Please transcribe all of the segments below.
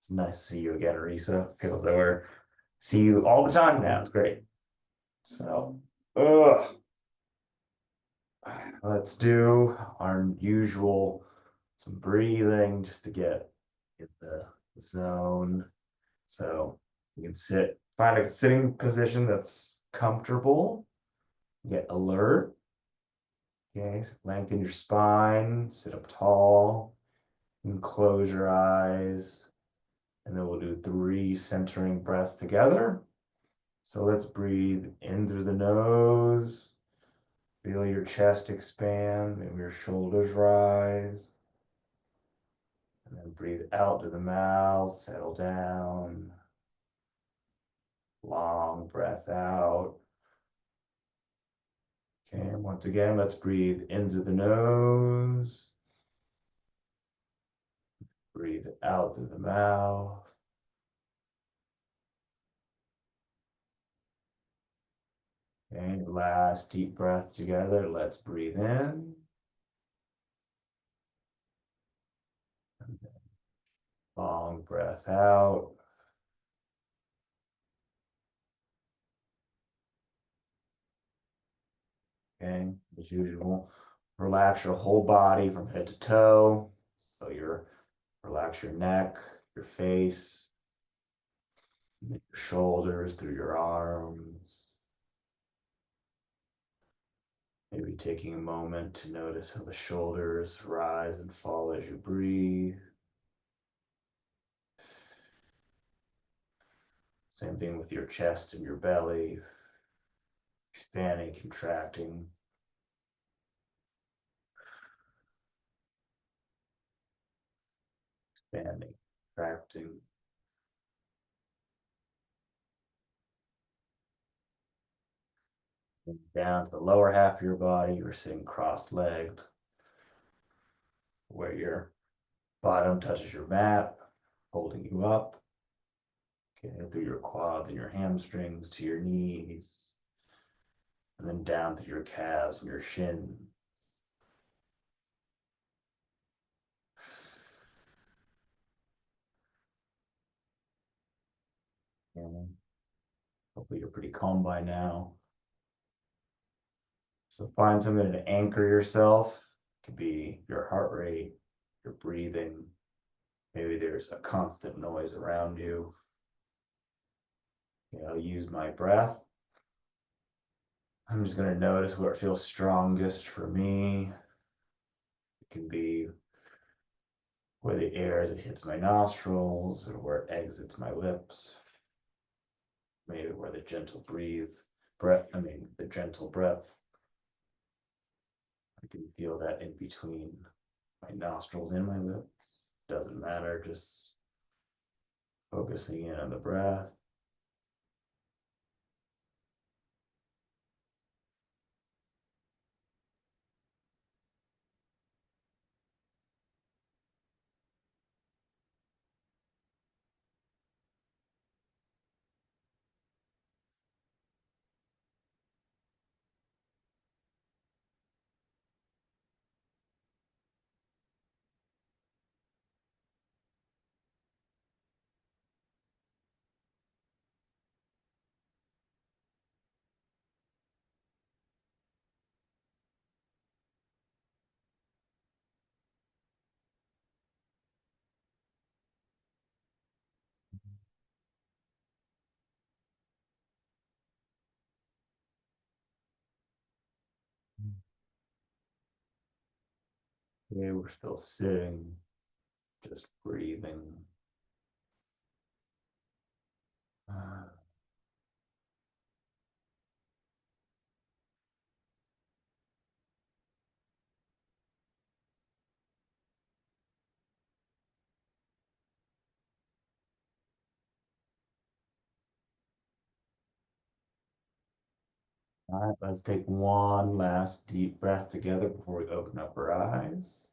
It's nice to see you again, Risa. Feels like we're see you all the time now. It's great. So, ugh, let's do our usual some breathing just to get in the zone. So you can find a sitting position that's comfortable. Get alert. Okay, so lengthen your spine. Sit up tall. And close your eyes. And then we'll do 3 centering breaths together. So let's breathe in through the nose. Feel your chest expand, maybe your shoulders rise. And then breathe out through the mouth, settle down. Long breath out. Okay, and once again, let's breathe in through the nose. Breathe out through the mouth. Okay, last deep breath together. Let's breathe in. And then long breath out. Okay, as usual, relax your whole body from head to toe. So relax your neck, your face, your shoulders, through your arms. Maybe taking a moment to notice how the shoulders rise and fall as you breathe. Same thing with your chest and your belly, expanding, contracting. Expanding, contracting. And down to the lower half of your body, you're sitting cross-legged, where your bottom touches your mat, holding you up. Okay, through your quads and your hamstrings to your knees, and then down through your calves and your shins. And hopefully you're pretty calm by now. So find something to anchor yourself. It could be your heart rate, your breathing. Maybe there's a constant noise around you. I'll use my breath. I'm just going to notice where it feels strongest for me. It can be where the air as it hits my nostrils or where it exits my lips. Maybe where the the gentle breath. I can feel that in between my nostrils and my lips. Doesn't matter, just focusing in on the breath. Okay, we're still sitting, just breathing. All right, let's take one last deep breath together before we open up our eyes.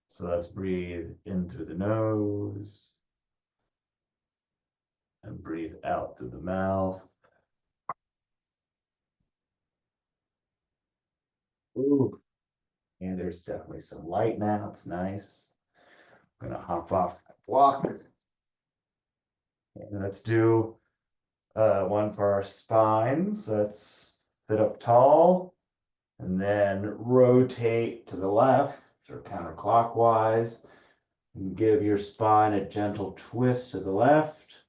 So let's breathe in through the nose and breathe out through the mouth. Ooh, and there's definitely some light now. It's nice. I'm gonna hop off my block. And let's do one for our spines. Let's sit up tall and then rotate to the left or counterclockwise. And give your spine a gentle twist to the left.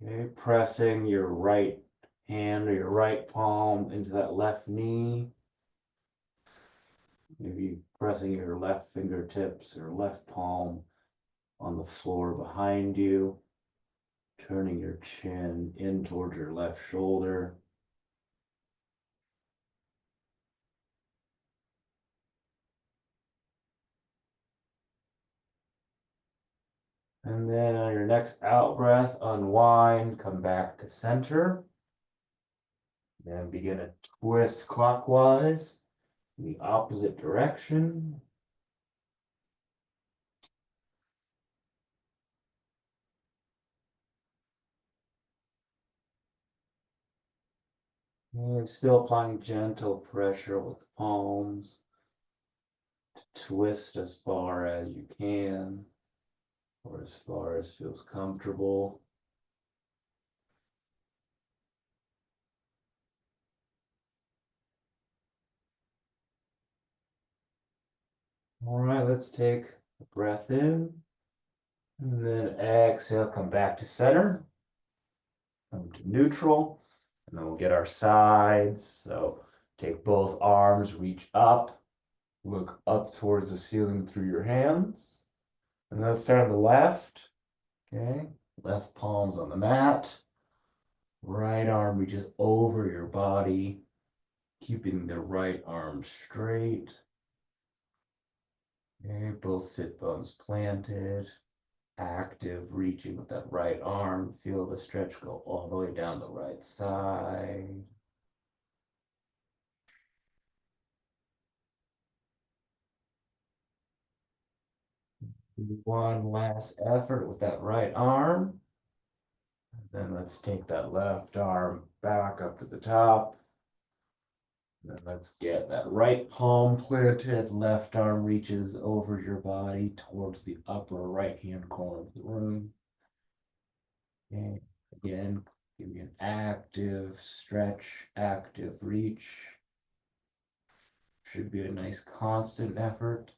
Okay, pressing your right hand or your right palm into that left knee. Maybe pressing your left fingertips or left palm on the floor behind you. Turning your chin in towards your left shoulder. And then on your next out breath, unwind, come back to center. Then begin to twist clockwise in the opposite direction. And still applying gentle pressure with the palms. Twist as far as you can, or as far as feels comfortable. All right, let's take a breath in. And then exhale, come back to center. Come to neutral. And then we'll get our sides. So take both arms, reach up. Look up towards the ceiling through your hands. And let's start on the left. Okay. Left palms on the mat. Right arm reaches over your body, keeping the right arm straight. Okay, both sit bones planted. Active reaching with that right arm. Feel the stretch go all the way down the right side. One last effort with that right arm. Then let's take that left arm back up to the top. Then let's get that right palm planted, left arm reaches over your body towards the upper right-hand corner of the room. And again, give me an active stretch, active reach. Should be a nice constant effort.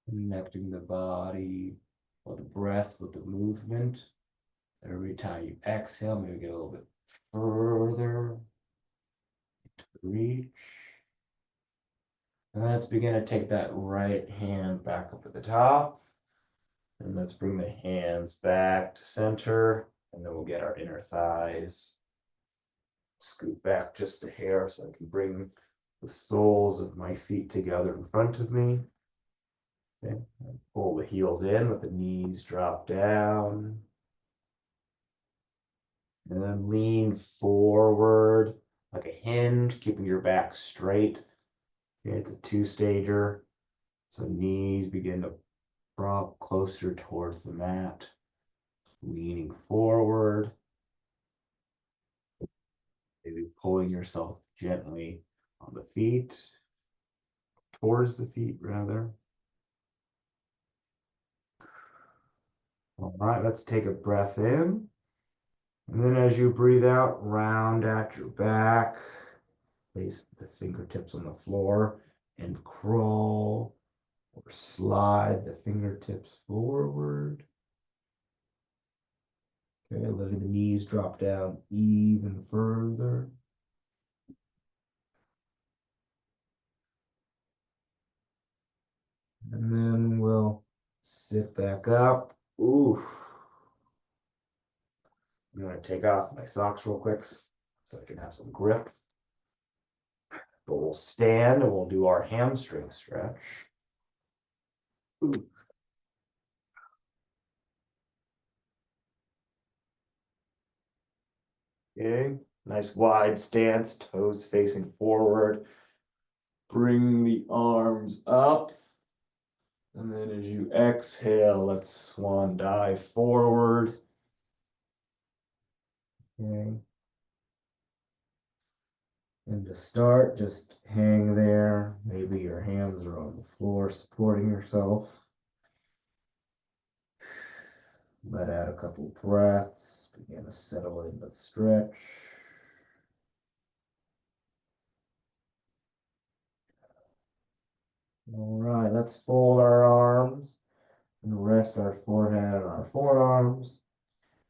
Connecting the body or the breath with the movement. Every time you exhale, maybe get a little bit further to reach. And let's begin to take that right hand back up at the top. And let's bring the hands back to center. And then we'll get our inner thighs. Scoot back just a hair so I can bring the soles of my feet together in front of me. Okay. Pull the heels in, let the knees drop down. And then lean forward like a hinge, keeping your back straight. Okay, it's a two-stager. So knees begin to drop closer towards the mat. Leaning forward. Maybe pulling yourself gently on the feet, towards the feet rather. All right, let's take a breath in. And then as you breathe out, round at your back. Place the fingertips on the floor and crawl or slide the fingertips forward. Okay, letting the knees drop down even further. And then we'll sit back up. Ooh. I'm gonna take off my socks real quick so I can have some grip. But we'll stand and we'll do our hamstring stretch. Ooh. Okay, nice wide stance, toes facing forward. Bring the arms up. And then as you exhale, let's swan dive forward. Okay. And to start, just hang there. Maybe your hands are on the floor supporting yourself. Let out a couple breaths. Begin to settle in the stretch. All right, let's fold our arms and rest our forehead on our forearms.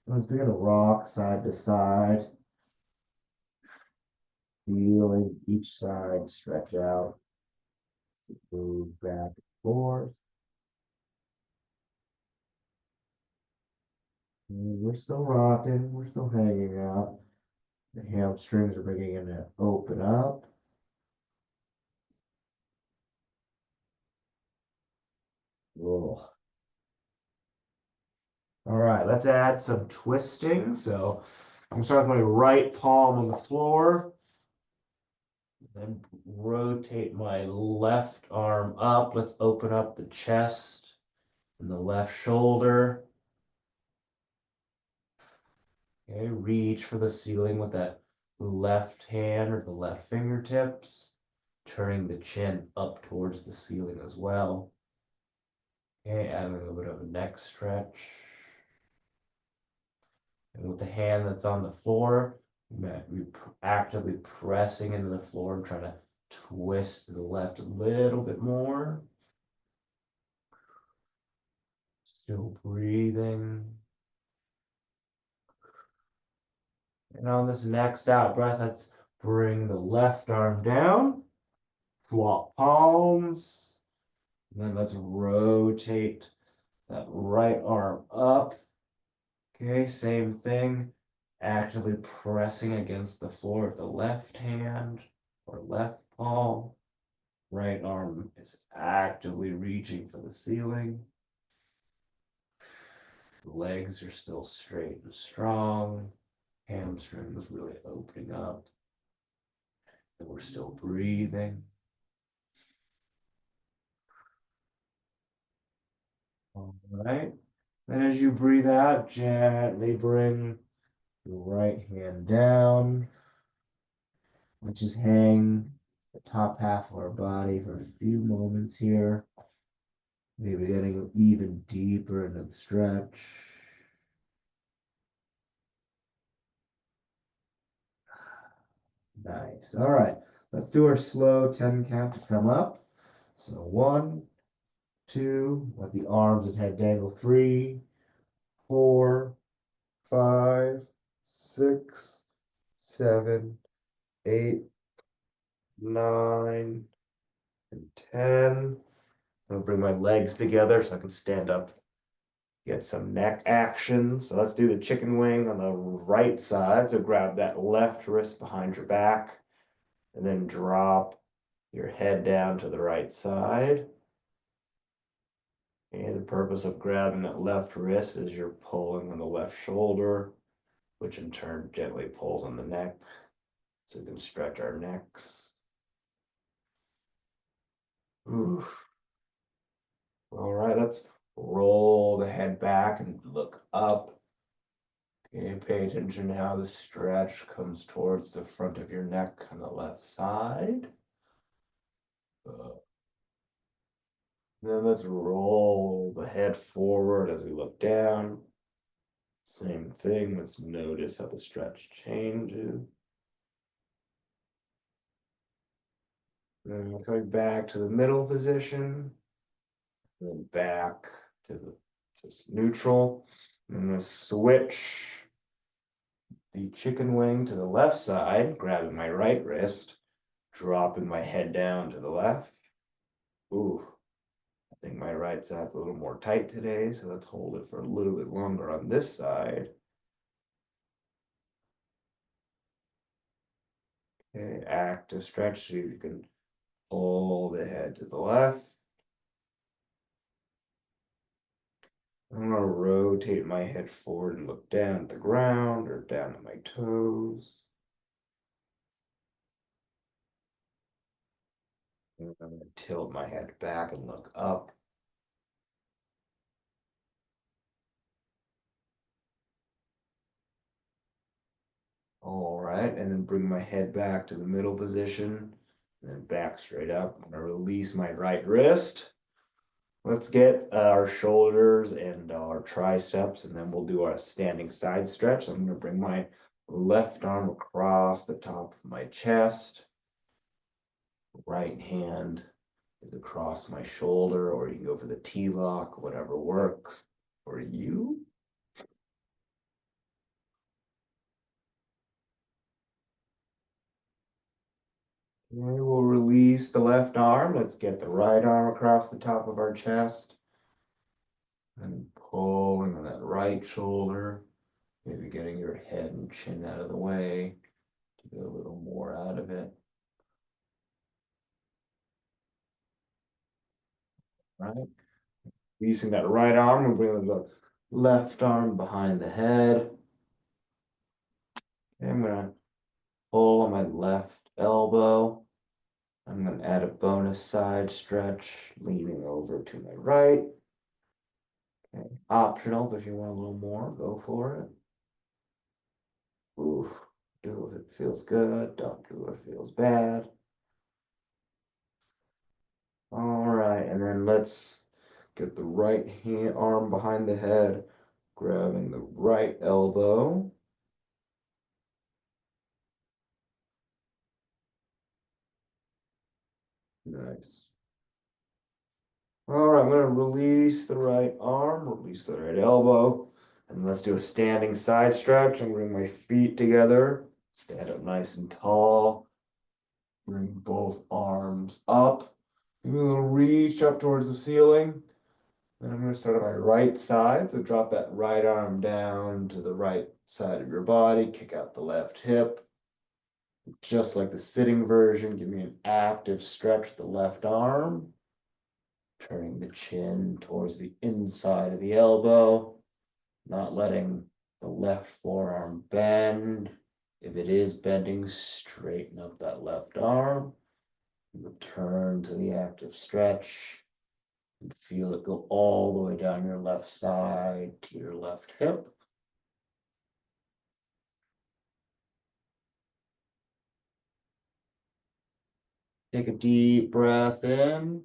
Let's begin to rock side to side, feeling each side stretch out, move back and forth. And we're still rocking, we're still hanging out. The hamstrings are beginning to open up. Whoa. All right, let's add some twisting. So I'm starting with my right palm on the floor. Then rotate my left arm up. Let's open up the chest and the left shoulder. Okay, reach for the ceiling with that left hand or the left fingertips, turning the chin up towards the ceiling as well. Okay, adding a little bit of a neck stretch. And with the hand that's on the floor, we actively pressing into the floor and trying to twist to the left a little bit more. Still breathing. And on this next out breath, let's bring the left arm down, swap palms, and then let's rotate that right arm up. Okay, same thing. Actively pressing against the floor with the left hand or left palm. Right arm is actively reaching for the ceiling. The legs are still straight and strong. Hamstrings really opening up. And we're still breathing. All right. Then as you breathe out, gently bring your right hand down. Let's just hang the top half of our body for a few moments here. Maybe getting even deeper into the stretch. Nice. All right. Let's do our slow 10 count to come up. So 1, 2, let the arms and head dangle. 3, 4, 5, 6, 7, 8, 9, and 10. I'm gonna bring my legs together so I can stand up, get some neck action. So let's do the chicken wing on the right side. So grab that left wrist behind your back and then drop your head down to the right side. And the purpose of grabbing that left wrist is you're pulling on the left shoulder, which in turn gently pulls on the neck. So we can stretch our necks. Ooh. All right, let's roll the head back and look up. Okay, pay attention to how the stretch comes towards the front of your neck on the left side. Then let's roll the head forward as we look down. Same thing, let's notice how the stretch changes. Then we're coming back to the middle position. Then back to the neutral. I'm gonna switch the chicken wing to the left side, grabbing my right wrist, dropping my head down to the left. Ooh, I think my right side's a little more tight today, so let's hold it for a little bit longer on this side. Okay, active stretch so you can pull the head to the left. I'm gonna rotate my head forward and look down at the ground or down at my toes. And I'm gonna tilt my head back and look up. All right, and then bring my head back to the middle position, and then back straight up. I'm gonna release my right wrist. Let's get our shoulders and our triceps, and then we'll do our standing side stretch. I'm gonna bring my left arm across the top of my chest. Right hand is across my shoulder, or you can go for the T-lock, whatever works for you. We will release the left arm. Let's get the right arm across the top of our chest. And pulling on that right shoulder. Maybe getting your head and chin out of the way to get a little more out of it. Right? Releasing that right arm, we're bringing the left arm behind the head. And I'm gonna pull on my left elbow. I'm gonna add a bonus side stretch, leaning over to my right. Okay. Optional, but if you want a little more, go for it. Oof. Do if it feels good, don't do if it feels bad. All right, and then let's get the right hand arm behind the head, grabbing the right elbow. Nice. All right, I'm gonna release the right arm, release the right elbow, and let's do a standing side stretch. I'm bring my feet together, stand up nice and tall. Bring both arms up. Give me a little reach up towards the ceiling. Then I'm going to start on my right side. So drop that right arm down to the right side of your body. Kick out the left hip. Just like the sitting version, give me an active stretch with the left arm. Turning the chin towards the inside of the elbow. Not letting the left forearm bend. If it is bending, straighten up that left arm. Return to the active stretch. And feel it go all the way down your left side to your left hip. Take a deep breath in.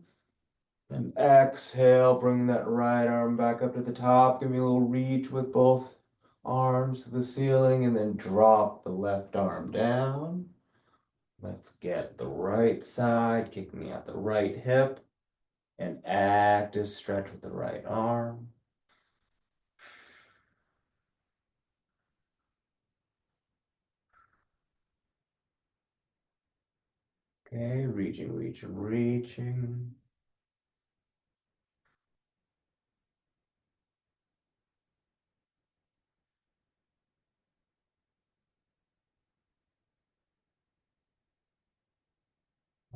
And exhale, bring that right arm back up to the top. Give me a little reach with both arms to the ceiling, and then drop the left arm down. Let's get the right side, kicking out the right hip. An active stretch with the right arm. Okay, reaching, reaching, reaching.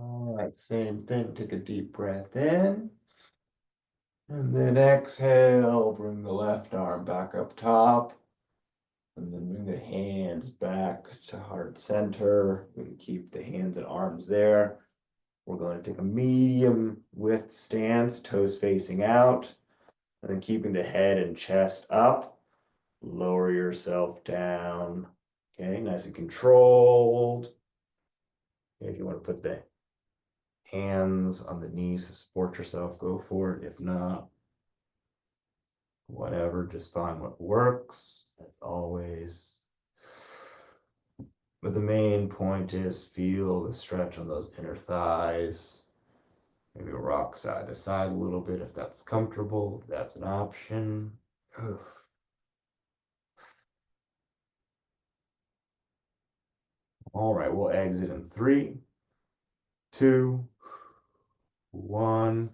All right, same thing. Take a deep breath in. And then exhale, bring the left arm back up top. And then bring the hands back to heart center. We can keep the hands and arms there. We're going to take a medium width stance, toes facing out. And then keeping the head and chest up. Lower yourself down. Okay, nice and controlled. If you want to put the hands on the knees to support yourself, go for it. If not, whatever, just find what works, as always. But the main point is feel the stretch on those inner thighs. Maybe rock side to side a little bit if that's comfortable, if that's an option. All right, we'll exit in 3, 2, 1.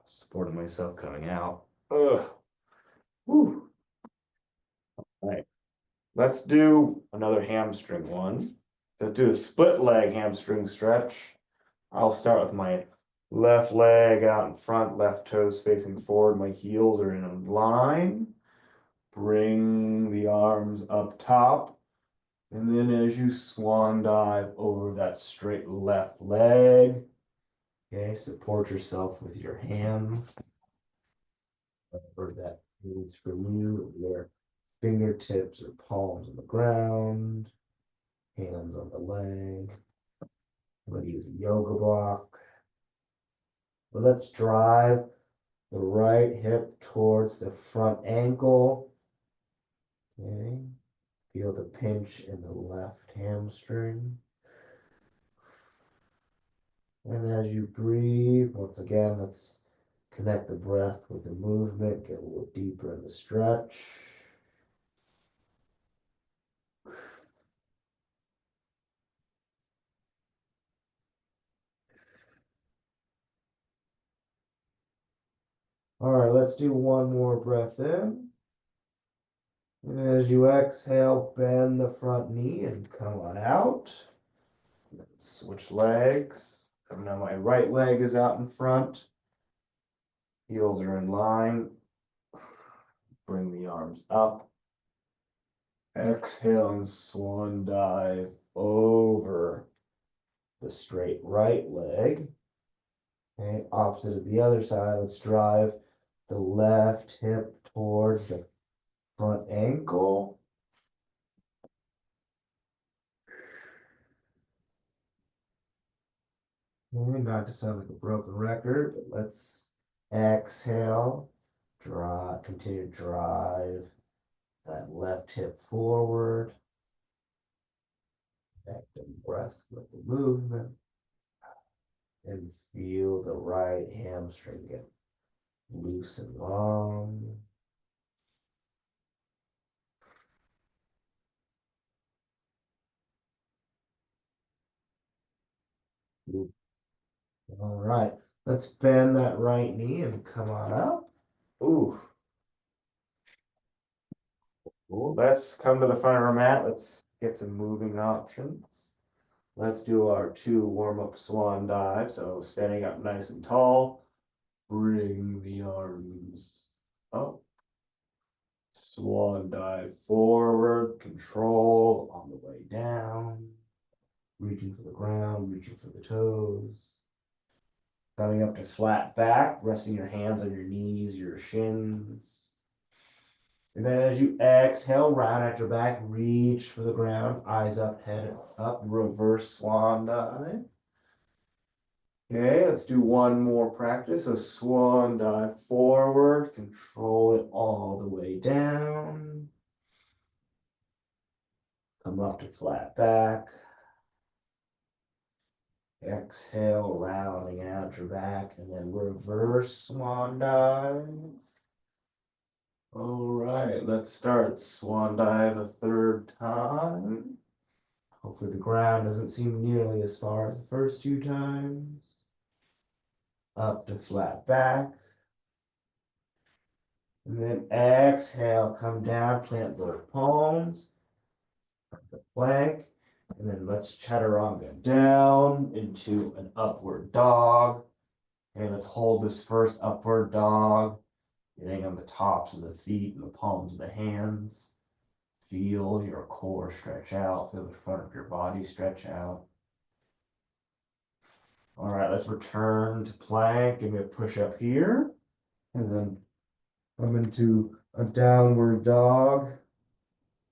Supporting myself coming out. Woo. All right, let's do another hamstring one. Let's do a split leg hamstring stretch. I'll start with my left leg out in front, left toes facing forward. My heels are in a line. Bring the arms up top. And then as you swan dive over that straight left leg, okay, support yourself with your hands. Whatever that means for you, your fingertips or palms on the ground, hands on the leg. I'm going to use a yoga block. But let's drive the right hip towards the front ankle. Okay. Feel the pinch in the left hamstring. And as you breathe, once again, let's connect the breath with the movement, get a little deeper in the stretch. All right, let's do one more breath in. And as you exhale, bend the front knee and come on out. Switch legs. Now my right leg is out in front. Heels are in line. Bring the arms up. Exhale and swan dive over the straight right leg. Okay, opposite of the other side. Let's drive the left hip towards the front ankle. Okay, not to sound like a broken record, but let's exhale. Continue to drive that left hip forward. Connect the breath with the movement. And feel the right hamstring get loose and long. All right, let's bend that right knee and come on up. Ooh. Cool. Let's come to the front of our mat. Let's get some moving options. Let's do our 2 warm-up swan dives. So standing up nice and tall, bring the arms up. Swan dive forward, control on the way down. Reaching for the ground, reaching for the toes. Coming up to flat back, resting your hands on your knees, your shins. And then as you exhale, round at your back, reach for the ground, eyes up, head up, reverse swan dive. Okay, let's do one more practice. So swan dive forward, control it all the way down. Come up to flat back. Exhale, rounding out your back, and then reverse swan dive. All right, let's start swan dive a 3rd time. Hopefully the ground doesn't seem nearly as far as the first 2 times. Up to flat back. And then exhale, come down, plant both palms. Plank. And then let's chaturanga down into an upward dog. Okay, let's hold this first upward dog. Getting on the tops of the feet and the palms of the hands. Feel your core stretch out. Feel the front of your body stretch out. All right, let's return to plank. Give me a push up here. And then come into a downward dog.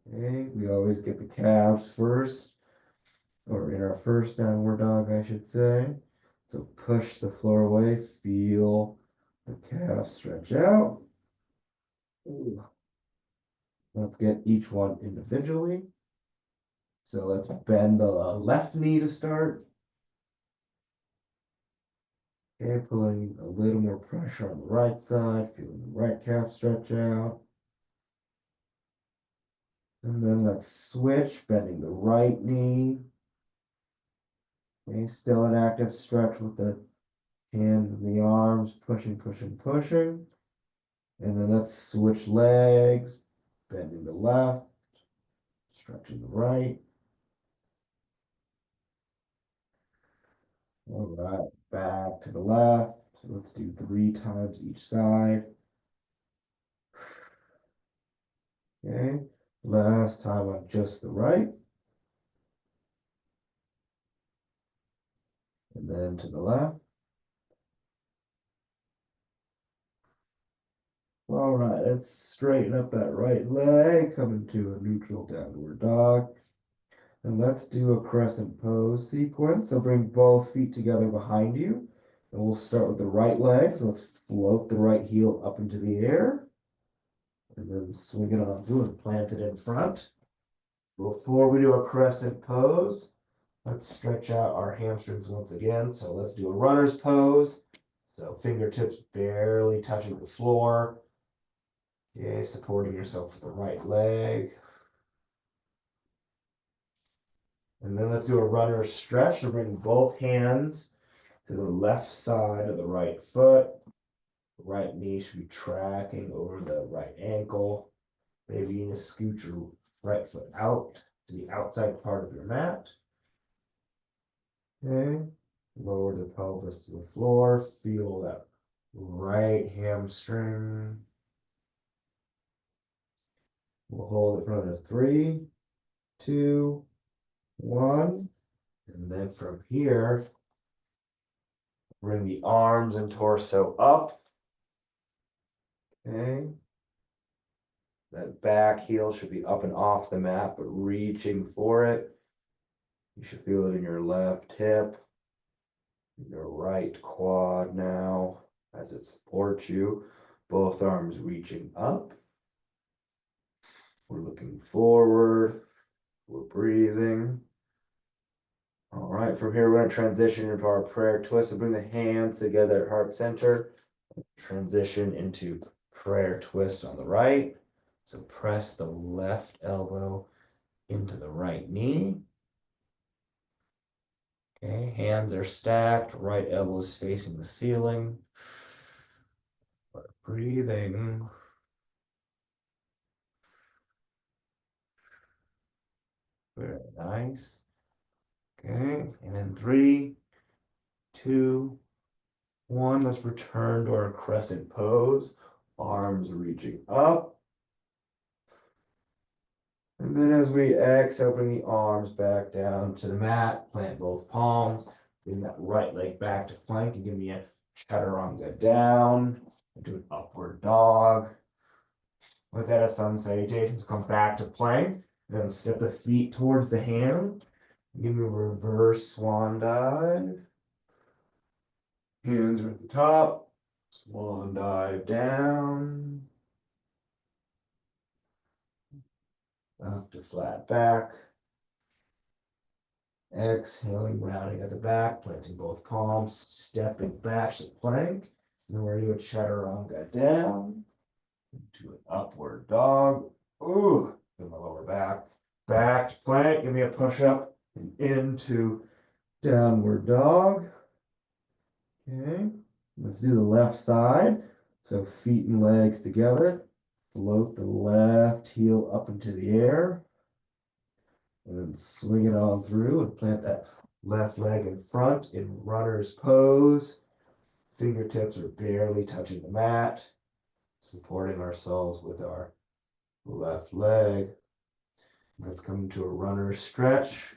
Okay, we always get the calves first. Or in our first downward dog, I should say. So push the floor away. Feel the calves stretch out. Ooh. Let's get each one individually. So let's bend the left knee to start. Okay, pulling a little more pressure on the right side, feeling the right calf stretch out. And then let's switch, bending the right knee. Okay, still an active stretch with the hands and the arms, pushing, pushing, pushing. And then let's switch legs, bending the left, stretching the right. All right, back to the left. Let's do 3 times each side. Okay, last time on just the right. And then to the left. All All right, let's straighten up that right leg, come into a neutral downward dog. And let's do a crescent pose sequence. So bring both feet together behind you. And we'll start with the right leg. So let's float the right heel up into the air. And then swing it on through and plant it in front. Before we do a crescent pose, let's stretch out our hamstrings once again. So let's do a runner's pose. So fingertips barely touching the floor. Okay, supporting yourself with the right leg. And then let's do a runner's stretch. So bring both hands to the left side of the right foot. The right knee should be tracking over the right ankle. Maybe you need to scoot your right foot out to the outside part of your mat. Okay. Lower the pelvis to the floor. Feel that right hamstring. We'll hold it for another 3, 2, 1. And then from here, bring the arms and torso up. Okay. That back heel should be up and off the mat, but reaching for it. You should feel it in your left hip, your right quad now as it supports you. Both arms reaching up. We're looking forward. We're breathing. All right, from here, we're going to transition into our prayer twist. So bring the hands together at heart center. Transition into prayer twist on the right. So press the left elbow into the right knee. Okay, hands are stacked, right elbow is facing the ceiling. We're breathing. Very nice. Okay, and in 3, 2, 1, let's return to our crescent pose. Arms reaching up. And then as we exhale, bring the arms back down to the mat, plant both palms, bring that right leg back to plank and give me a chaturanga down, into an upward dog. With that, a sun salutation, so come back to plank, then step the feet towards the hand, give me a reverse swan dive. Hands are at the top, swan dive down, up to flat back. Exhaling, rounding at the back, planting both palms, stepping back to plank. And then we're going to do a chaturanga down into an upward dog. Ooh, in my lower back. Back to plank. Give me a push up and into downward dog. Okay, let's do the left side. So feet and legs together. Float the left heel up into the air. And then swing it on through and plant that left leg in front in runner's pose. Fingertips are barely touching the mat, supporting ourselves with our left leg. Let's come to a runner's stretch.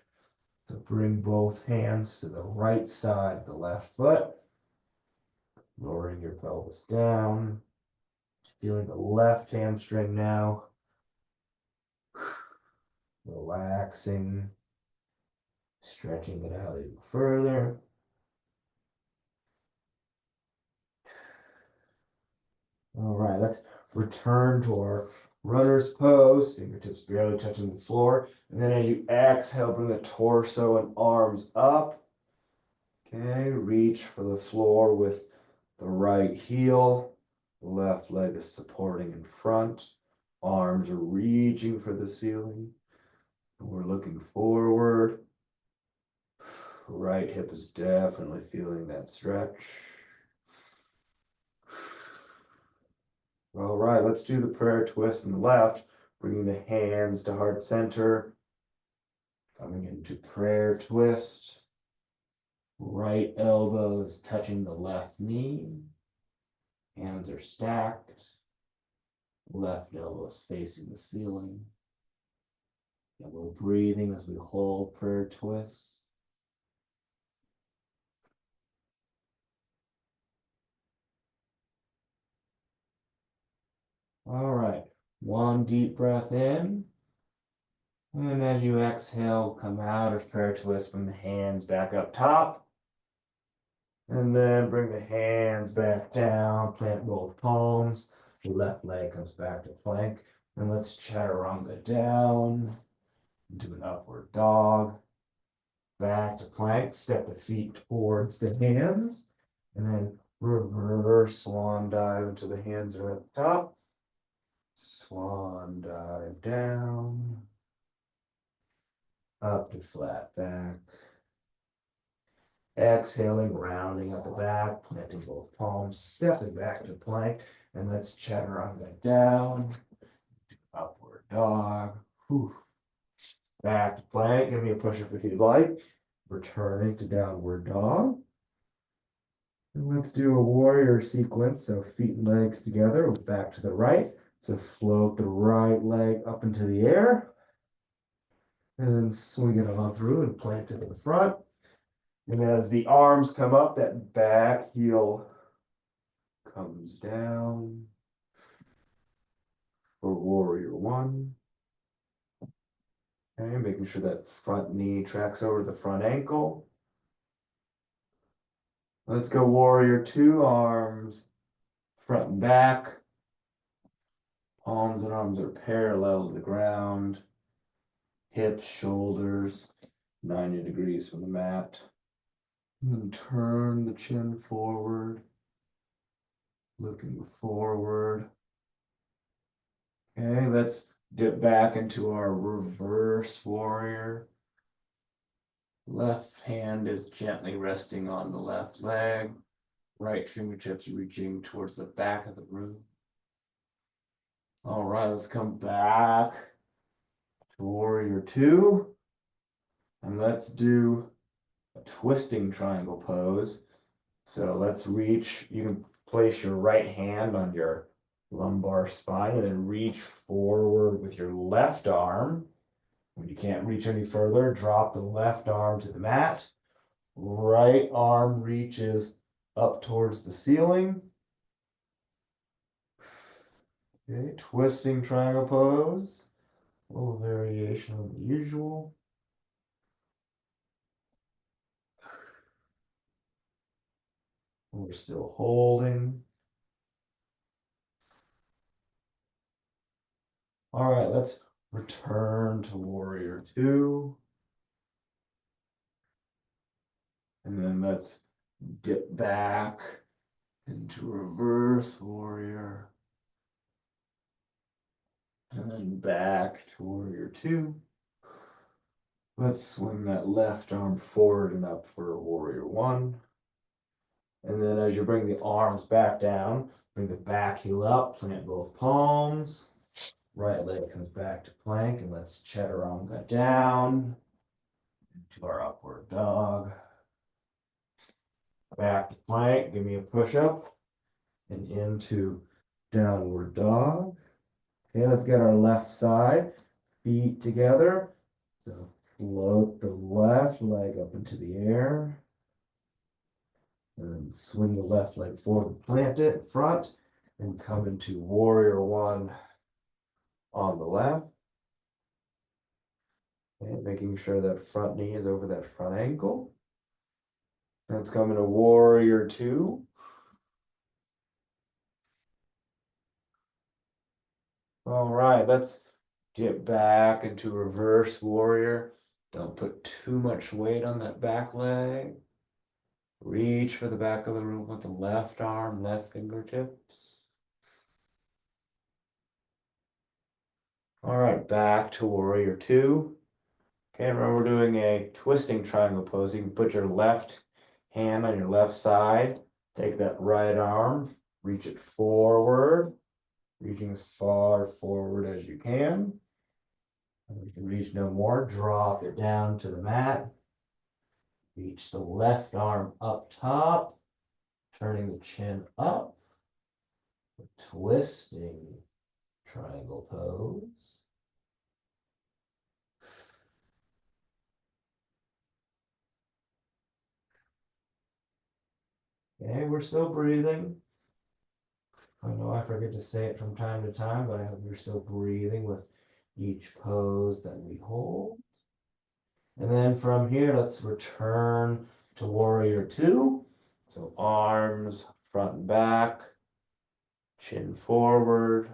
So bring both hands to the right side of the left foot, lowering your pelvis down. Feeling the left hamstring now. Relaxing, stretching it out even further. All right, let's return to our runner's pose, fingertips barely touching the floor. And then as you exhale, bring the torso and arms up. Okay, reach for the floor with the right heel. The left leg is supporting in front. Arms are reaching for the ceiling. And we're looking forward. Right hip is definitely feeling that stretch. All right, let's do the prayer twist on the left, bringing the hands to heart center, coming into prayer twist. Right elbow is touching the left knee. Hands are stacked. Left elbow is facing the ceiling. And we're breathing as we hold prayer twist. One deep breath in. And as you exhale, come out of prayer twist, bring the hands back up top. And then bring the hands back down, plant both palms. The left leg comes back to plank. And let's chaturanga down into an upward dog. Back to plank, step the feet towards the hands. And then reverse swan dive until the hands are at the top. Swan dive down. Up to flat back. Exhaling, rounding at the back, planting both palms, stepping back to plank, and let's chaturanga down, upward dog. Whew. Back to plank, give me a push-up if you'd like. Returning to downward dog. And let's do a warrior sequence, so feet and legs together, back to the right. So float the right leg up into the air, and then swing it on through and plant it in the front. And as the arms come up, that back heel comes down for warrior one. Okay, making sure that front knee tracks over the front ankle. Let's go warrior two, arms front and back. Palms and arms are parallel to the ground. Hips, shoulders, 90 degrees from the mat. And then turn the chin forward, looking forward. Okay, let's dip back into our reverse warrior. Left hand is gently resting on the left leg. Right fingertips reaching towards the back of the room. All right, let's come back to warrior two. And let's do a twisting triangle pose. So let's reach, you can place your right hand on your lumbar spine and then reach forward with your left arm. When you can't reach any further, drop the left arm to the mat. Right arm reaches up towards the ceiling. Okay, twisting triangle pose. A little variation of the usual. We're still holding. All right, let's return to warrior two. And then let's dip back into reverse warrior. And then back to warrior two. Let's swing that left arm forward and up for warrior one. And then as you bring the arms back down, bring the back heel up, plant both palms. Right leg comes back to plank, and let's chaturanga down into our upward dog. Back to plank, give me a push-up, and into downward dog. Okay, let's get our left side, feet together. So float the left leg up into the air. And then swing the left leg forward, plant it in front, and come into warrior one on the left. Okay, making sure that front knee is over that front ankle. Let's come into warrior two. All right, let's dip back into reverse warrior. Don't put too much weight on that back leg. Reach for the back of the room with the left arm, left fingertips. All right, back to warrior two. Okay, remember we're doing a twisting triangle pose. You can put your left hand on your left side. Take that right arm, reach it forward, reaching as far forward as you can. And you can reach no more, drop it down to the mat. Reach the left arm up top, turning the chin up. Twisting triangle pose. Okay, we're still breathing. I know I forget to say it from time to time, but I hope you're still breathing with each pose that we hold. And then from here, let's return to warrior two. So arms front and back, chin forward,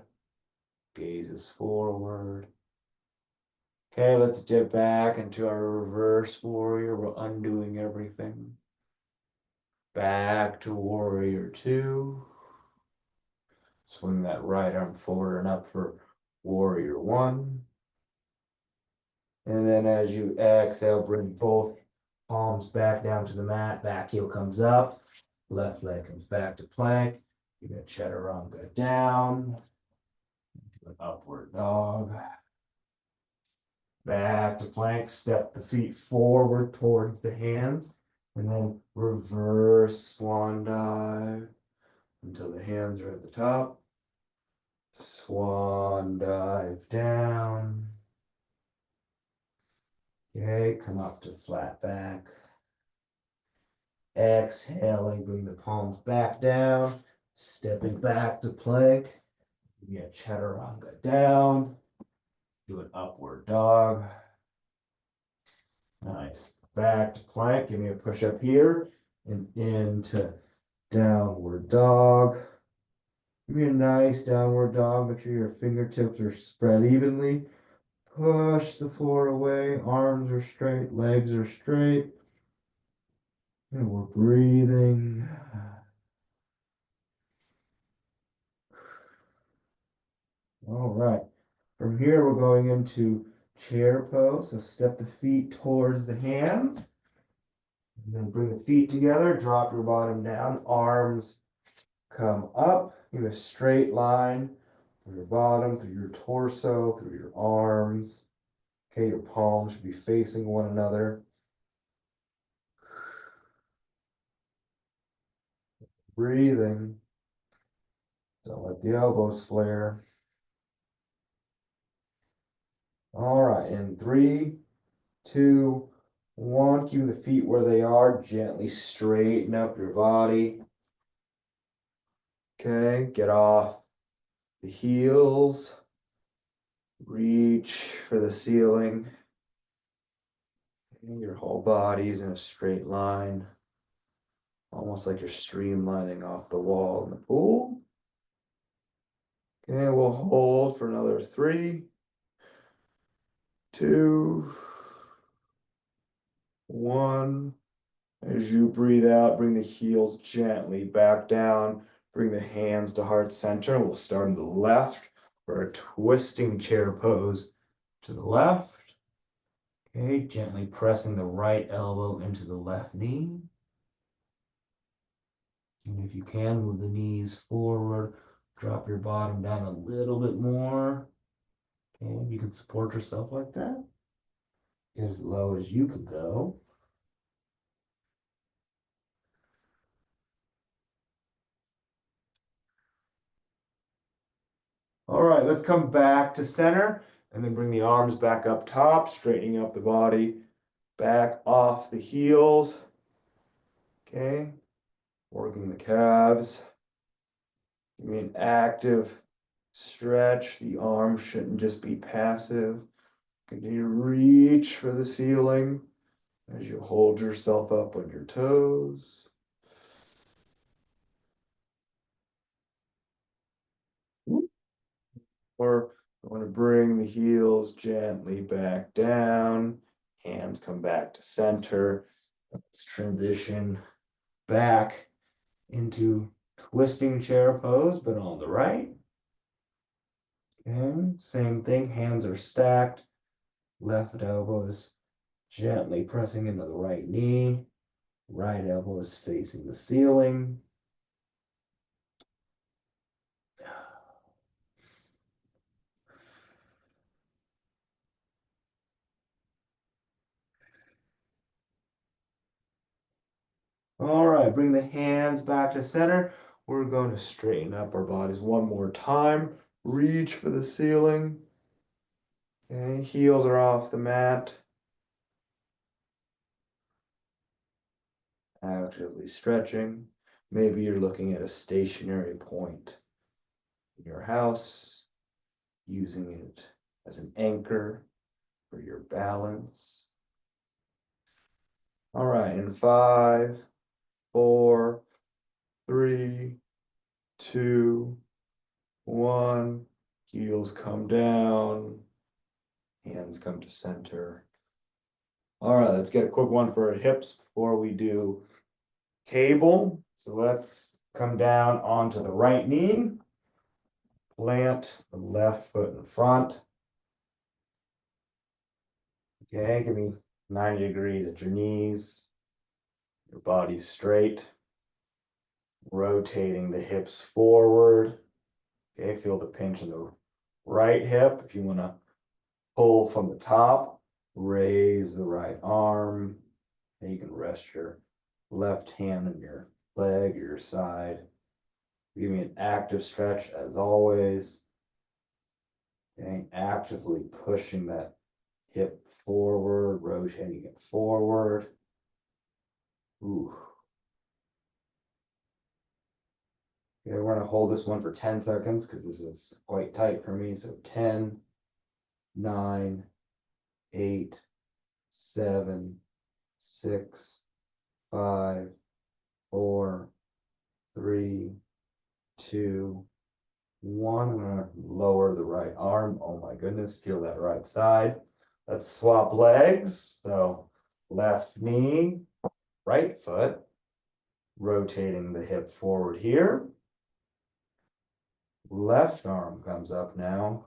gazes forward. Okay, let's dip back into our reverse warrior. We're undoing everything. Back to warrior two. Swing that right arm forward and up for warrior one. And then as you exhale, bring both palms back down to the mat. Back heel comes up. Left leg comes back to plank. You got chaturanga down. An upward dog. Back to plank. Step the feet forward towards the hands. And then reverse swan dive until the hands are at the top. Swan dive down. Okay, come up to flat back. Exhaling, bring the palms back down. Stepping back to plank. You get chaturanga down. Do an upward dog. Nice. Back to plank. Give me a push up here and into downward dog. Give me a nice downward dog. Make sure your fingertips are spread evenly. Push the floor away. Arms are straight. Legs are straight. And we're breathing. All right. From here, we're going into chair pose. So step the feet towards the hands. And then bring the feet together. Drop your bottom down. Arms come up. Give a straight line from your bottom, through your torso, through your arms. Okay, your palms should be facing one another. Breathing. Don't let the elbows flare. All right, in 3, 2, 1. Keep the feet where they are. Gently straighten up your body. Okay, get off the heels. Reach for the ceiling. And your whole body is in a straight line. Almost like you're streamlining off the wall in the pool. Okay, we'll hold for another 3, 2, 1. As you breathe out, bring the heels gently back down. Bring the hands to heart center. We'll start on the left for a twisting chair pose to the left. Okay, gently pressing the right elbow into the left knee. And if you can, move the knees forward. Drop your bottom down a little bit more. Okay, you can support yourself like that. Get as low as you can go. All right, let's come back to center and then bring the arms back up top, straightening up the body, back off the heels. Okay, working the calves. Give me an active stretch. The arms shouldn't just be passive. Continue to reach for the ceiling as you hold yourself up on your toes. Or I want to bring the heels gently back down. Hands come back to center. Let's transition back into twisting chair pose, but on the right. And same thing, hands are stacked. Left elbow is gently pressing into the right knee. Right elbow is facing the ceiling. All right, bring the hands back to center. We're going to straighten up our bodies one more time. Reach for the ceiling. Okay, heels are off the mat. Actively stretching. Maybe you're looking at a stationary point in your house, using it as an anchor for your balance. All right, in 5, 4, 3, 2, 1. Heels come down, hands come to center. All right, let's get a quick one for our hips before we do table. So let's come down onto the right knee, plant the left foot in front. Okay, give me 90 degrees at your knees, your body straight, rotating the hips forward. Okay, feel the pinch in the right hip. If you want to pull from the top, raise the right arm. And you can rest your left hand on your leg or your side. Give me an active stretch as always. Okay, actively pushing that hip forward, rotating it forward. Ooh. Okay, we're gonna hold this one for 10 seconds because this is quite tight for me. So 10, 9, 8, 7, 6, 5, 4, 3, 2, 1. I'm gonna lower the right arm. Oh my goodness, feel that right side. Let's swap legs. So left knee, right foot, rotating the hip forward here. Left arm comes up now.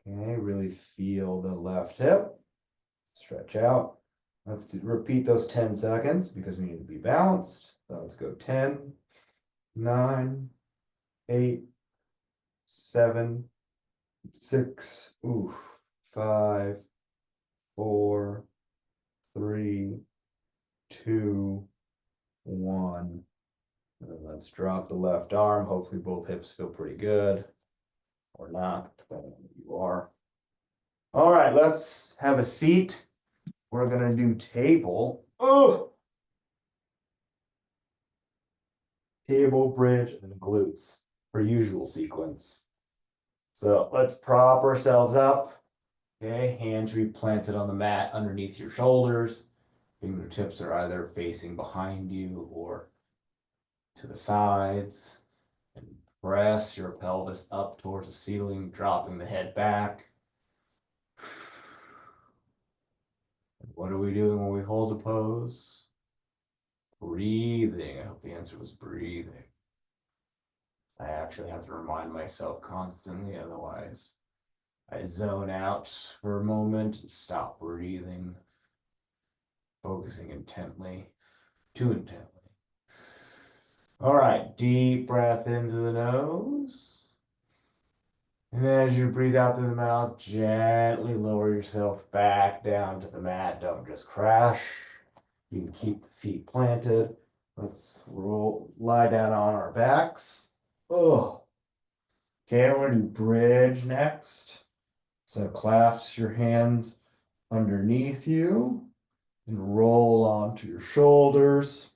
Okay, really feel the left hip. Stretch out. Let's repeat those 10 seconds because we need to be balanced. So let's go 10, 9, 8, 7, 6, 5, 4, 3, 2, 1. And then let's drop the left arm. Hopefully both hips feel pretty good. Or not, depending on who you are. All right, let's have a seat. We're gonna do table. Oh! Table, bridge, and glutes for usual sequence. So let's prop ourselves up. Okay, hands should be planted on the mat underneath your shoulders. Fingertips are either facing behind you or to the sides. And press your pelvis up towards the ceiling, dropping the head back. What are we doing when we hold a pose? Breathing. I hope the answer was breathing. I actually have to remind myself constantly, otherwise I zone out for a moment and stop breathing, focusing intently, too intently. All right, deep breath into the nose. And as you breathe out through the mouth, gently lower yourself back down to the mat. Don't just crash. You can keep the feet planted. Let's lie down on our backs. Oh, okay, we're gonna do bridge next. So clasp your hands underneath you and roll onto your shoulders.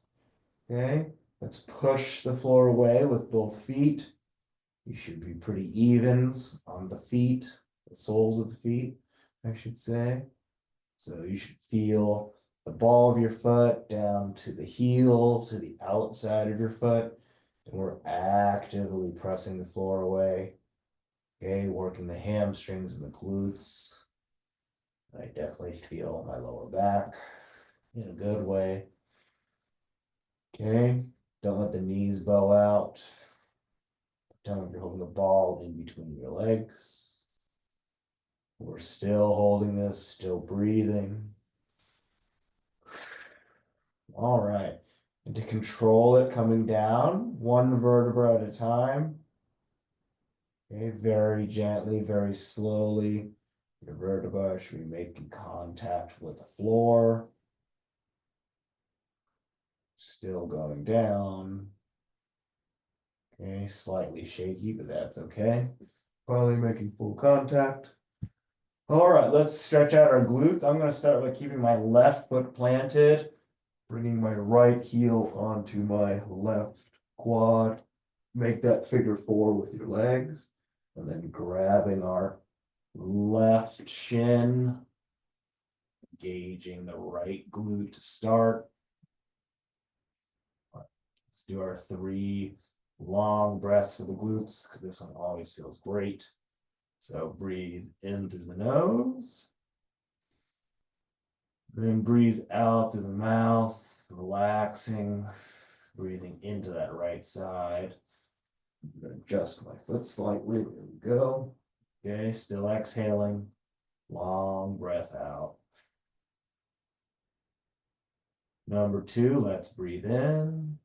Okay, let's push the floor away with both feet. You should be pretty evens on the feet, the soles of the feet, I should say. So you should feel the ball of your foot down to the heel, to the outside of your foot. And we're actively pressing the floor away. Okay, working the hamstrings and the glutes. I definitely feel my lower back in a good way. Okay, don't let the knees bow out. Don't you're holding the ball in between your legs. We're still holding this, still breathing. All right. And to control it coming down, one vertebra at a time. Okay, very gently, very slowly. Your vertebra should be making contact with the floor. Still going down. Okay, slightly shaky, but that's okay. Finally making full contact. All right, let's stretch out our glutes. I'm going to start by keeping my left foot planted, bringing my right heel onto my left quad. make that figure four with your legs, and then grabbing our left shin, engaging the right glute to start. Let's do our 3 long breaths for the glutes, because this one always feels great. So breathe in through the nose. Then breathe out through the mouth, relaxing, breathing into that right side. I'm going to adjust my foot slightly. There we go. Okay, still exhaling. Long breath out. Number 2, let's breathe in.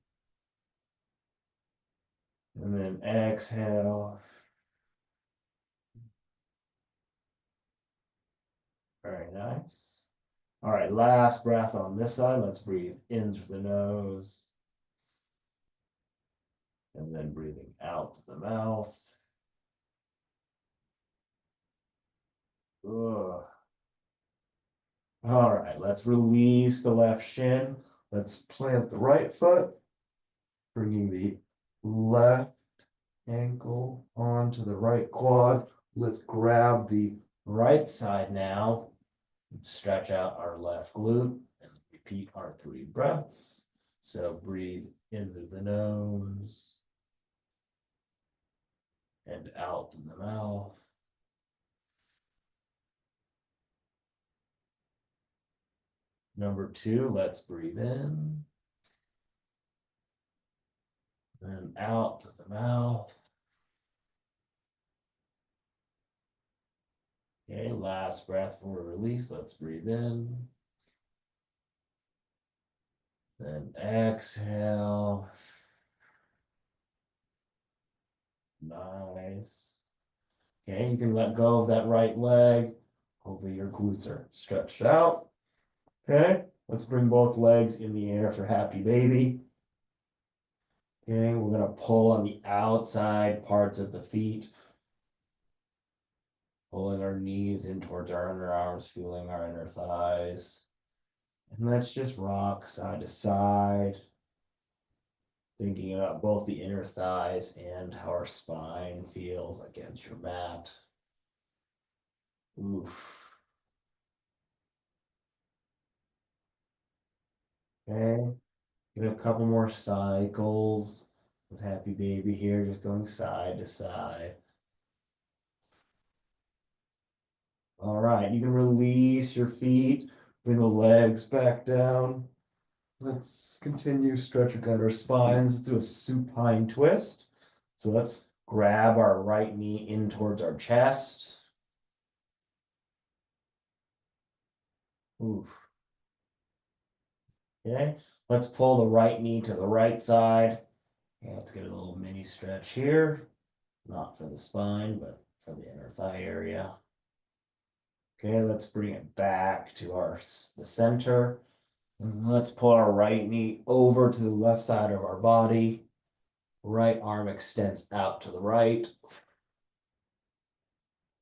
And then exhale. Very nice. All right, last breath on this side. Let's breathe in through the nose. And then breathing out to the mouth. Ugh. All right, let's release the left shin. Let's plant the right foot, bringing the left ankle onto the right quad. Let's grab the right side now. Stretch out our left glute and repeat our 3 breaths. So breathe in through the nose and out in the mouth. Number 2, let's breathe in. Then out to the mouth. Okay, last breath for release. Let's breathe in. Then exhale. Nice. Okay, you can let go of that right leg. Hopefully your glutes are stretched out. Okay, let's bring both legs in the air for happy baby. Okay, we're gonna pull on the outside parts of the feet, pulling our knees in towards our underarms, feeling our inner thighs. And let's just rock side to side, thinking about both the inner thighs and how our spine feels against your mat. Oof. Okay, get a couple more cycles with happy baby here, just going side to side. All right, you can release your feet, bring the legs back down. Let's continue stretching out our spines. Let's do a supine twist. So let's grab our right knee in towards our chest. Oof. Okay, let's pull the right knee to the right side. Okay, let's get a little mini stretch here. Not for the spine, but for the inner thigh area. Okay, let's bring it back to the center. And let's pull our right knee over to the left side of our body. Right arm extends out to the right.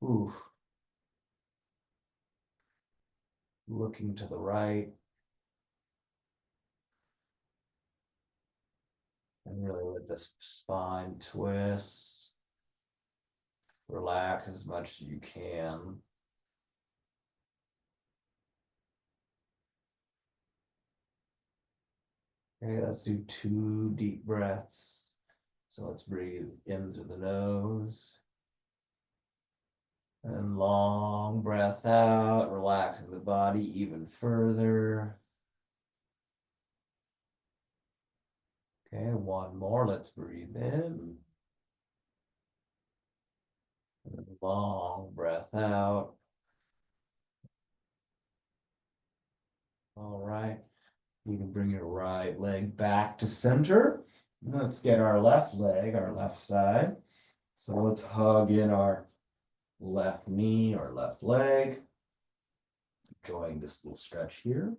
Oof. Looking to the right. And really let this spine twist. Relax as much as you can. Okay, let's do 2 deep breaths. So let's breathe in through the nose. And long breath out, relaxing the body even further. Okay, 1 more. Let's breathe in. And long breath out. All right. You can bring your right leg back to center. Let's get our left leg, our left side. So let's hug in our left knee or left leg. Enjoying this little stretch here.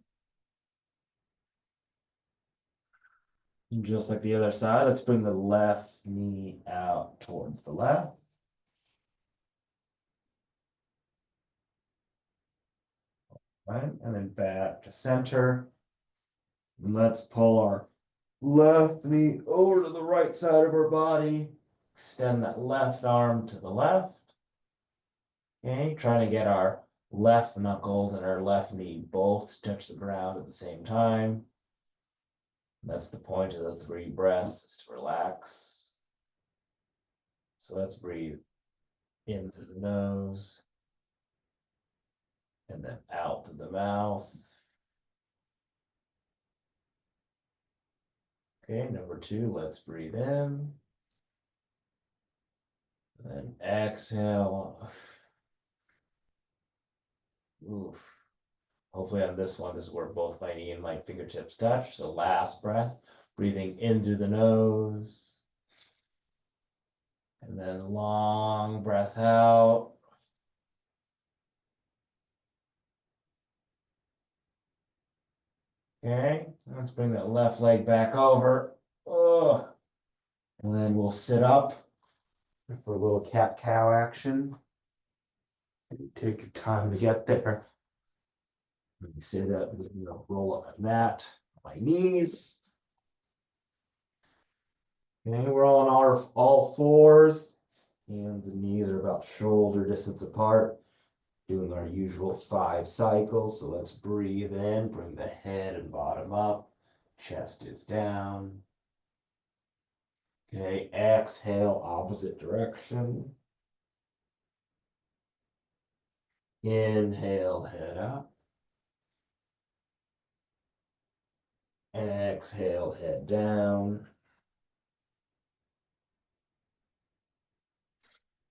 And just like the other side, let's bring the left knee out towards the left. Right, and then back to center. And let's pull our left knee over to the right side of our body. Extend that left arm to the left. Okay, trying to get our left knuckles and our left knee both touch the ground at the same time. That's the point of the 3 breaths, is to relax. So let's breathe in through the nose and then out to the mouth. Okay, number 2, let's breathe in. And then exhale. Oof. Hopefully on this one, this is where both my knee and my fingertips touch. So last breath, breathing in through the nose. And then long breath out. Okay, let's bring that left leg back over. Oh. And then we'll sit up for a little cat-cow action. Take your time to get there. Let me sit up, roll up my mat, my knees. Okay, we're all on our all fours. Hands and knees are about shoulder distance apart. Doing our usual 5 cycles. So let's breathe in, bring the head and bottom up. Chest is down. Okay, exhale, opposite direction. Inhale, head up. Exhale, head down.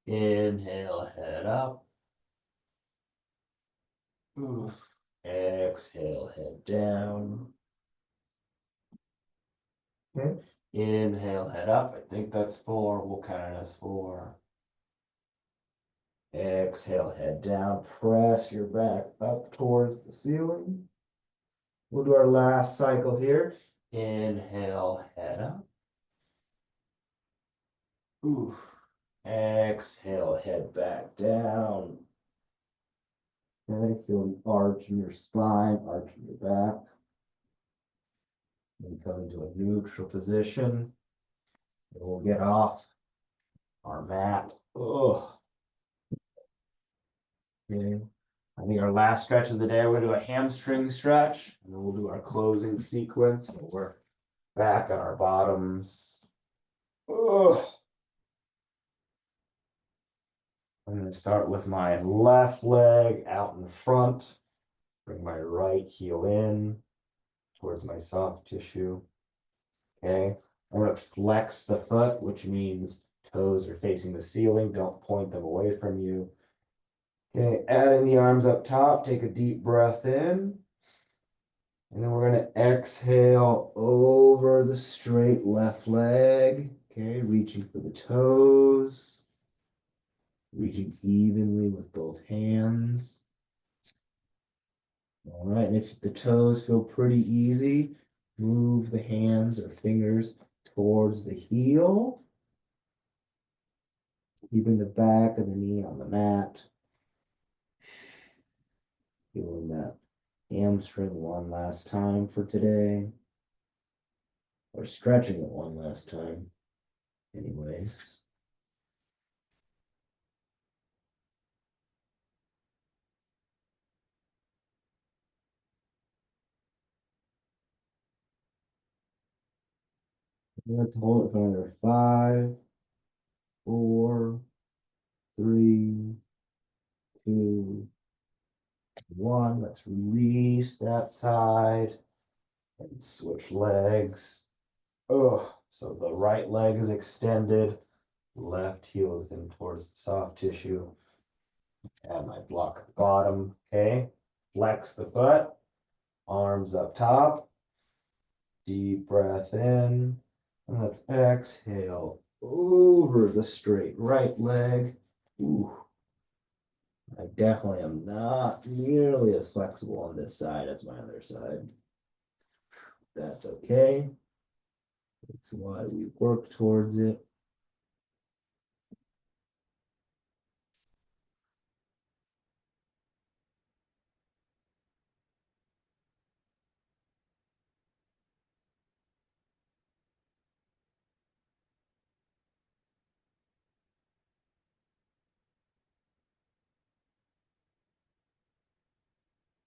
Inhale, head up. Oof. Exhale, head down. Okay. Inhale, head up. I think that's 4. We'll count it as 4. Exhale, head down. Press your back up towards the ceiling. We'll do our last cycle here. Inhale, head up. Oof. Exhale, head back down. Okay, feel the arch in your spine, arch in your back. Then come into a neutral position. And we'll get off our mat. Oh. Okay. I think our last stretch of the day, we're gonna do a hamstring stretch, and then we'll do our closing sequence. So we're back on our bottoms. Oh. I'm gonna start with my left leg out in front. Bring my right heel in towards my soft tissue. Okay. I'm gonna flex the foot, which means toes are facing the ceiling. Don't point them away from you. Okay, adding the arms up top, take a deep breath in. And then we're gonna exhale over the straight left leg. Okay, reaching for the toes. Reaching evenly with both hands. All right, and if the toes feel pretty easy, move the hands or fingers towards the heel. Keeping the back of the knee on the mat. Feeling that hamstring one last time for today. Or stretching it one last time. Anyways. Let's hold it for another 5, 4, 3, 2, 1. Let's release that side and switch legs. Oh, so the right leg is extended, left heel is in towards the soft tissue. And my block at the bottom. Okay, flex the foot, arms up top. Deep breath in, and let's exhale over the straight right leg. Ooh. I definitely am not nearly as flexible on this side as my other side. That's okay. That's why we work towards it.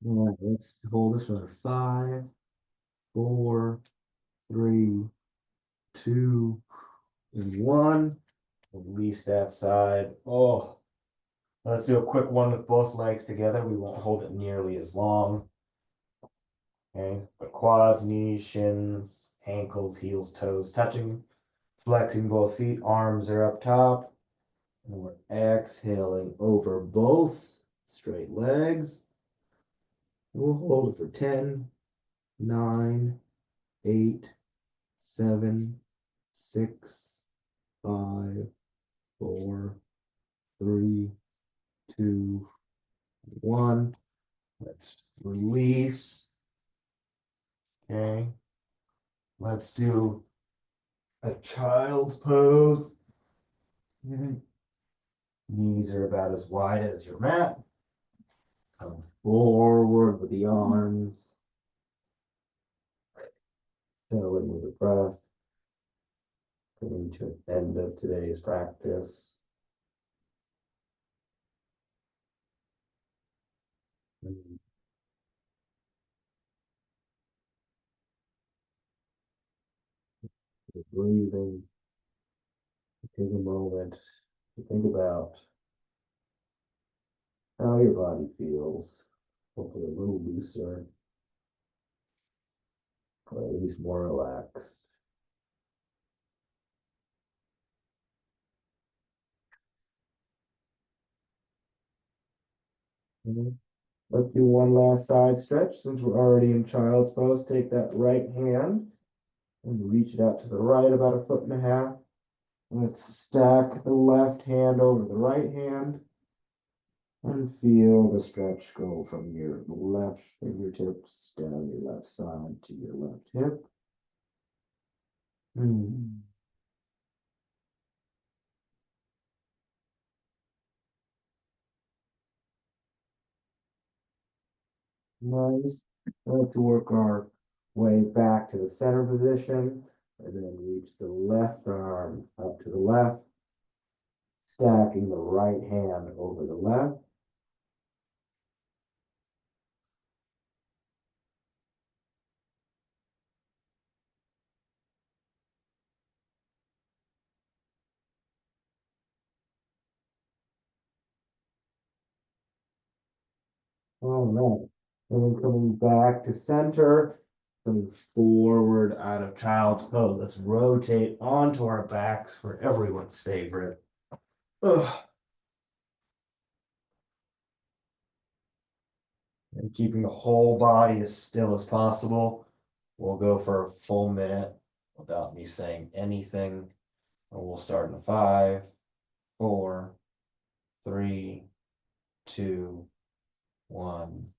All right, let's hold this for 5, 4, 3, 2, and 1. Release that side. Oh, let's do a quick one with both legs together. We won't hold it nearly as long. Okay, but quads, knees, shins, ankles, heels, toes touching, flexing both feet, arms are up top, and we're exhaling over both straight legs. We'll hold it for 10, 9, 8, 7, 6, 5, 4, 3, 2, 1. Let's release. Okay. Let's do a child's pose. Okay. Knees are about as wide as your mat. Come forward with the arms. Filling with the breath. Coming to an end of today's practice. Breathing. Take a moment to think about how your body feels. Hopefully a little looser, or at least more relaxed. Mhm. Let's do one last side stretch. Since we're already in child's pose, take that right hand and reach it out to the right about 1.5 feet. Let's stack the left hand over the right hand and feel the stretch go from your left fingertips down your left side to your left hip. Mm. Nice. Let's work our way back to the center position and then reach the left arm up to the left, stacking the right hand over the left. All right. And then coming back to center, coming forward out of child's pose. Let's rotate onto our backs for everyone's favorite. Ugh. And keeping the whole body as still as possible. We'll go for a full minute without me saying anything. And we'll start in 5, 4, 3, 2, 1.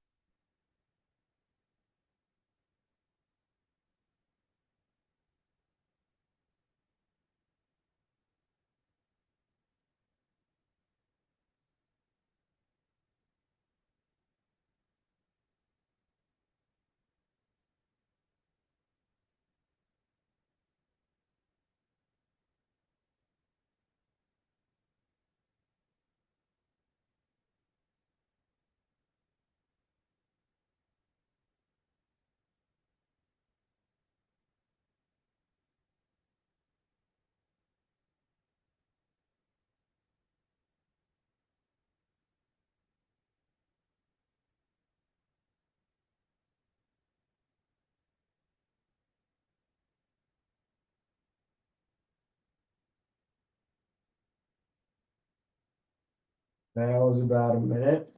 That was about a minute.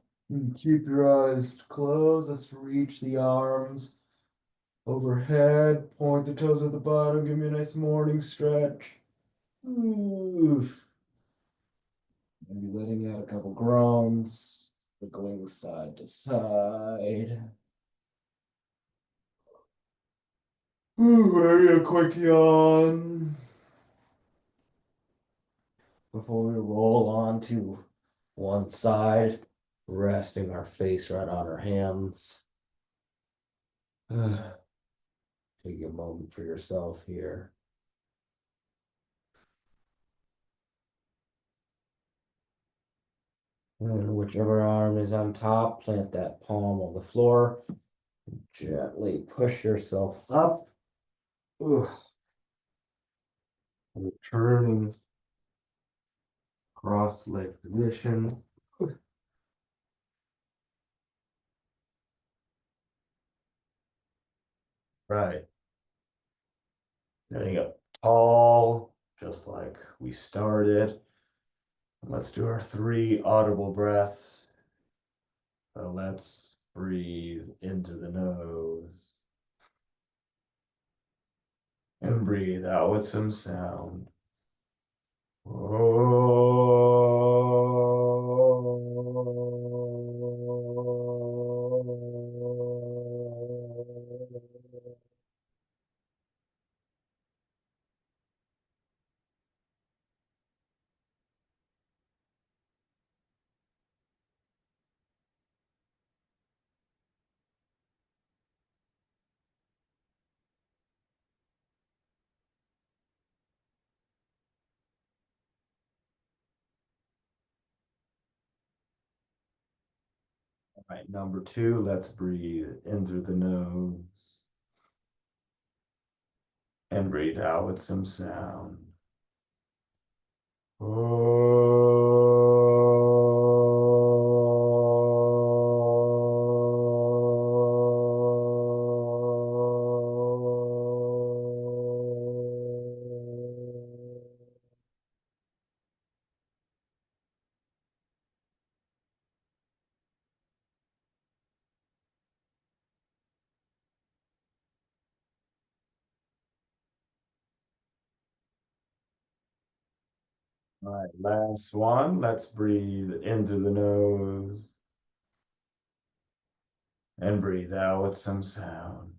Keep your eyes closed. Let's reach the arms overhead. Point the toes at the bottom. Give me a nice morning stretch. Oof. Maybe letting out a couple groans. Wiggling side to side. Ooh, maybe a quick yawn. Before we roll on to one side, resting our face right on our hands. Take a moment for yourself here. And then whichever arm is on top, plant that palm on the floor. Gently push yourself up. Ooh. Returning cross leg position. Right. Sitting up tall, just like we started. Let's do our 3 audible breaths. So let's breathe into the nose and breathe out with some sound. All right, number 2, let's breathe in through the nose and breathe out with some sound. All right, last one. Let's breathe in through the nose and breathe out with some sound.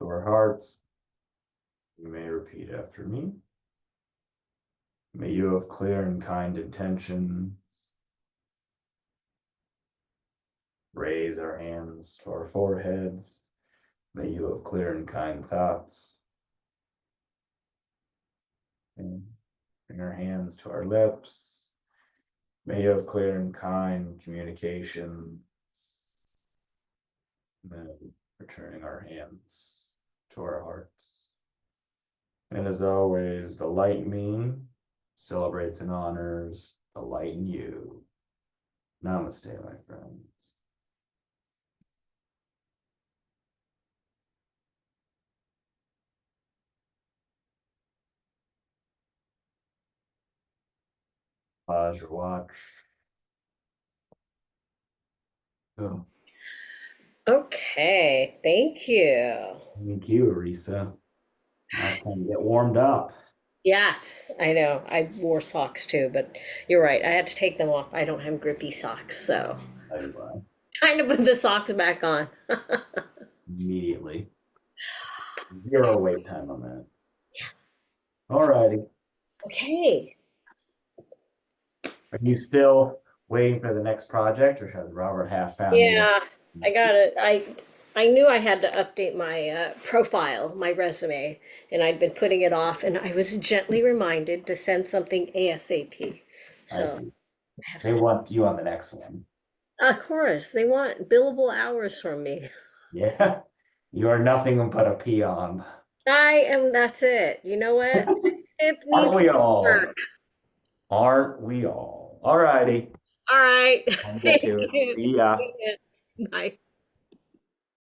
To our hearts, you may repeat after me. May you have clear and kind intentions. Raise our hands to our foreheads. May you have clear and kind thoughts. And bring our hands to our lips. May you have clear and kind communication. And then returning our hands to our hearts. And as always, the light in me celebrates and honors the light in you. Namaste, my friends. Pause your watch. Oh, Okay, thank you. thank you, Arisa. Now it's time to get warmed up. Yes, I know. I wore socks too, but you're right. I had to take them off. I don't have grippy socks, so Tell you what, time to put the socks back on. immediately. 0 wait time on that. All righty. Okay. Are you still waiting for the next project, or has Robert half found you? Yeah, I got it. I knew I had to update my profile, my resume, and I'd been putting it off, and I was gently reminded to send something ASAP. I So see. I have They to. want you on the next one. Of course, they want billable hours from me. Yeah. You are nothing but a peon. I am. That's it. You know what? It Aren't needs we work. all? Aren't we all? All righty. All right. I'll get Thank to it. you. See ya. Bye.